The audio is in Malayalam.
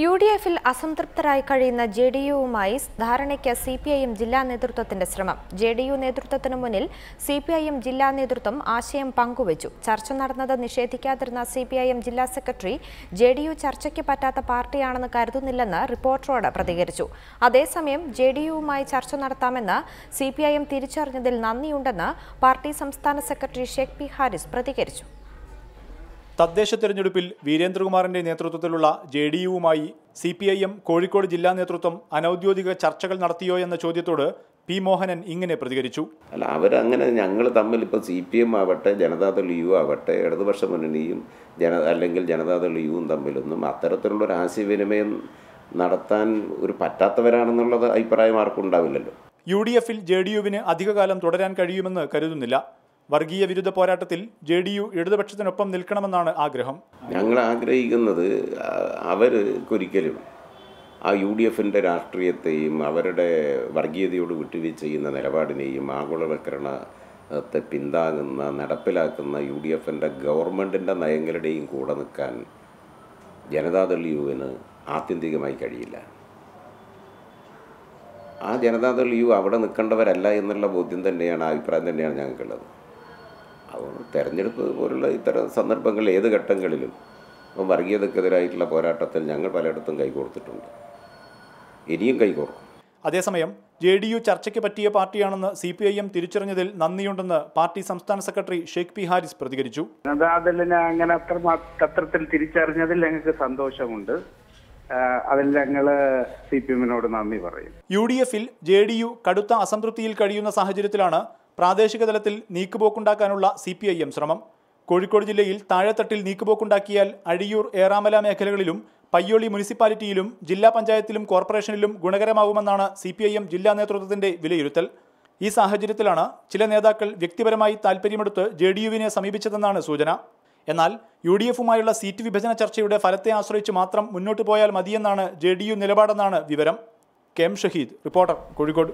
UDF-ൽ അസംതൃപ്തരായി കഴിയുന്ന JDU-വുമായി ധാരണയ്ക്ക് CPIM ജില്ലാ നേതൃത്വത്തിന്റെ ശ്രമം. JDU നേതൃത്വത്തിനു മുന്നിൽ CPIM ജില്ലാ നേതൃത്വം ആശയം പങ്കുവച്ചു. ചർച്ച നടന്നത് നിഷേധിക്കാതിരുന്ന CPIM ജില്ലാ സെക്രട്ടറി JDU ചർച്ചയ്ക്ക് പറ്റാത്ത പാർട്ടിയാണെന്ന് കരുതുന്നില്ലെന്ന് റിപ്പോർട്ടറോട് പ്രതികരിച്ചു. അതേസമയം JDU-വുമായി ചർച്ച നടത്താമെന്ന് CPIM തിരിച്ചറിഞ്ഞതിൽ നന്ദിയുണ്ടെന്ന് പാർട്ടി സംസ്ഥാന സെക്രട്ടറി ഷേഖ് പി ഹാരിസ് പ്രതികരിച്ചു. തദ്ദേശ തെരഞ്ഞെടുപ്പിൽ വീരേന്ദ്രകുമാറിന്റെ നേതൃത്വത്തിലുള്ള JDU-വുമായി CPIM കോഴിക്കോട് ജില്ലാ നേതൃത്വം അനൌദ്യോഗിക ചർച്ചകൾ നടത്തിയോ എന്ന ചോദ്യത്തോട് പി മോഹനൻ ഇങ്ങനെ പ്രതികരിച്ചു. അല്ല, അവരങ്ങനെ ഞങ്ങൾ തമ്മിൽ ഇപ്പോൾ CPM ആവട്ടെ, ജനതാദൾ യു ആവട്ടെ, ഇടതുപക്ഷ മുന്നണിയും അല്ലെങ്കിൽ ജനതാദൾ യുവും തമ്മിലൊന്നും അത്തരത്തിലുള്ളൊരു ആശയവിനിമയം നടത്താൻ ഒരു പറ്റാത്തവരാണെന്നുള്ളത് അഭിപ്രായം ആർക്കും ഉണ്ടാവില്ലല്ലോ. UDF-ൽ JDU-വിന് അധികകാലം തുടരാൻ കഴിയുമെന്ന് കരുതുന്നില്ല. വർഗീയ വിരുദ്ധ പോരാട്ടത്തിൽ JDU ഇടതുപക്ഷത്തിനൊപ്പം നിൽക്കണമെന്നാണ് ആഗ്രഹം. ഞങ്ങൾ ആഗ്രഹിക്കുന്നത് അവർക്കൊരിക്കലും ആ UDF-ന്റെ രാഷ്ട്രീയത്തെയും അവരുടെ വർഗീയതയോട് വിട്ടുവീഴ്ച ചെയ്യുന്ന നിലപാടിനെയും ആഗോളവൽക്കരണത്തെ പിന്താങ്ങുന്ന നടപ്പിലാക്കുന്ന UDF-ന്റെ ഗവൺമെൻറ്റിൻ്റെ നയങ്ങളുടെയും കൂടെ നിൽക്കാൻ ജനതാദൾ യുവിന് ആത്യന്തികമായി കഴിയില്ല. ആ ജനതാദൾ യു അവിടെ നിൽക്കേണ്ടവരല്ല എന്നുള്ള ബോധ്യം തന്നെയാണ്, അഭിപ്രായം തന്നെയാണ് ഞങ്ങൾക്കുള്ളത്. അതുകൊണ്ട് തെരഞ്ഞെടുപ്പ് പോലുള്ള ഇത്തരം സന്ദർഭങ്ങൾ ഏത് ഘട്ടങ്ങളിലും വർഗീയതക്കെതിരായിട്ടുള്ള പോരാട്ടത്തിൽ ഞങ്ങൾ പലയിടത്തും കൈകോർത്തിട്ടുണ്ട്, ഇനിയും കൈകോർക്കും. അതേസമയം JDU ചർച്ചയ്ക്ക് പറ്റിയ പാർട്ടിയാണെന്ന് CPIM തിരിച്ചറിഞ്ഞതിൽ നന്ദിയുണ്ടെന്ന് പാർട്ടി സംസ്ഥാന സെക്രട്ടറി ഷേഖ് പി ഹാരിസ് പ്രതികരിച്ചു. ജനതാദളിനെ അങ്ങനെ അത്രത്തിൽ തിരിച്ചറിഞ്ഞതിൽ ഞങ്ങൾക്ക് സന്തോഷമുണ്ട്. അതിൽ ഞങ്ങൾ CPM-നോട് നന്ദി പറയും. UDF-ൽ JDU കടുത്ത അസംതൃപ്തിയിൽ കഴിയുന്ന സാഹചര്യത്തിലാണ് പ്രാദേശിക തലത്തിൽ നീക്കുപോക്കുണ്ടാക്കാനുള്ള CPIM ശ്രമം. കോഴിക്കോട് ജില്ലയിൽ താഴെത്തട്ടിൽ നീക്കുപോക്കുണ്ടാക്കിയാൽ അഴിയൂർ, ഏറാമല മേഖലകളിലും പയ്യോളി മുനിസിപ്പാലിറ്റിയിലും ജില്ലാ പഞ്ചായത്തിലും കോർപ്പറേഷനിലും ഗുണകരമാവുമെന്നാണ് CPIM ജില്ലാ നേതൃത്വത്തിന്റെ വിലയിരുത്തൽ. ഈ സാഹചര്യത്തിലാണ് ചില നേതാക്കൾ വ്യക്തിപരമായി താൽപ്പര്യമെടുത്ത് JDU-വിനെ സമീപിച്ചതെന്നാണ് സൂചന. എന്നാൽ UDF-വുമായുള്ള സീറ്റ് വിഭജന ചർച്ചയുടെ ഫലത്തെ ആശ്രയിച്ച് മാത്രം മുന്നോട്ട് പോയാൽ മതിയെന്നാണ് JDU നിലപാടെന്നാണ് വിവരം. KM Shaheed, reporter, Kozhikode.